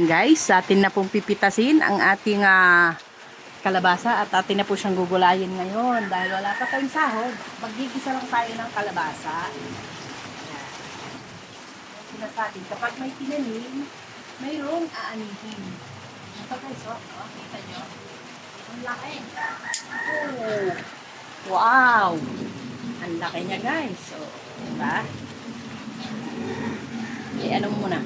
Guys, atin na pong pipitasin ang ating kalabasa at atin na po siyang gugulayin ngayon dahil wala pa tayong sahog. Magigisa lang tayo ng kalabasa. Sinasabi, kapag may tinanim, mayroong aanihin. Ito guys, kita nyo? Ang laki. Oh, wow! Ang laki niya guys. So, diba? Ano muna?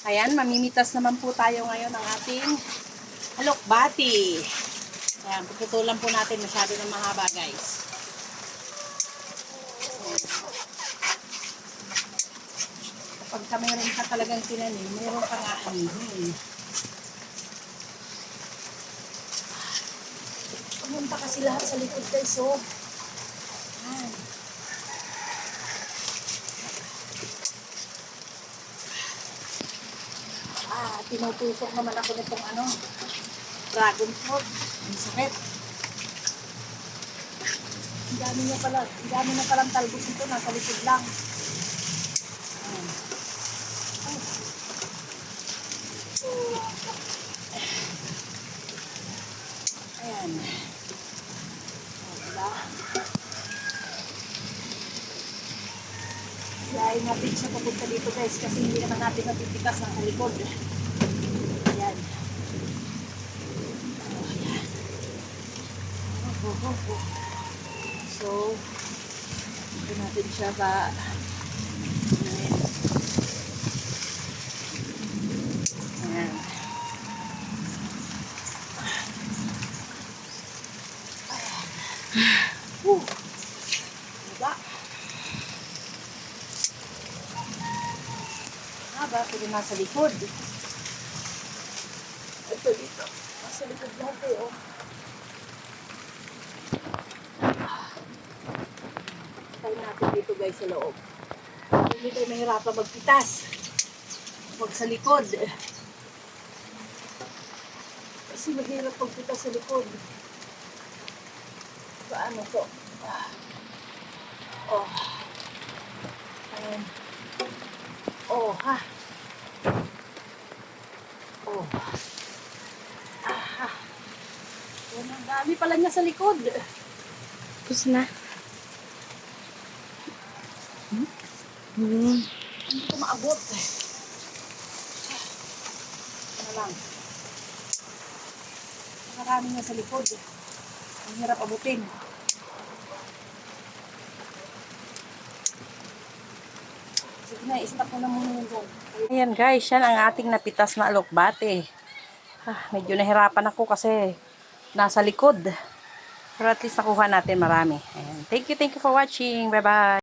Ayan, mamimitas naman po tayo ngayon ng ating alokbati. Ayan, puputulan po natin masyado ng mahaba guys. Kapag mayroon ka talagang tinanim, mayroon kang aanihin. Pumunta kasi lahat sa likod guys, oh. Ayan. Tinutusok naman ako nitong dragon fruit. Ang sakit. Ang dami na palang talbos nito, nasa likod lang. Ayan. Diba? Lain natin siya papunta dito guys kasi hindi naman natin napipitas ang likod. Ayan. Ayan. So, ito natin siya ba ayan. Diba? Pero nasa likod. Ito dito. Nasa likod lahat eh, oh. Tayo natin dito guys sa loob. Hindi tayo mahirapan magpitas. Huwag sa likod. Kasi mahirap magpitas sa likod. Paano to? Oh. Ayan. Oh, ha. Oh. Yan, ang dami pala niya sa likod. Tapos na. Hindi ko maabot. Ano lang. Marami niya sa likod. Ang hirap abutin. Sige na, i-stop mo na muna yung dyan. Ayan guys, yan ang ating napitas na alokbate. Medyo nahirapan ako kasi nasa likod. Pero at least nakuha natin marami. Ayan. Thank you for watching. Bye-bye.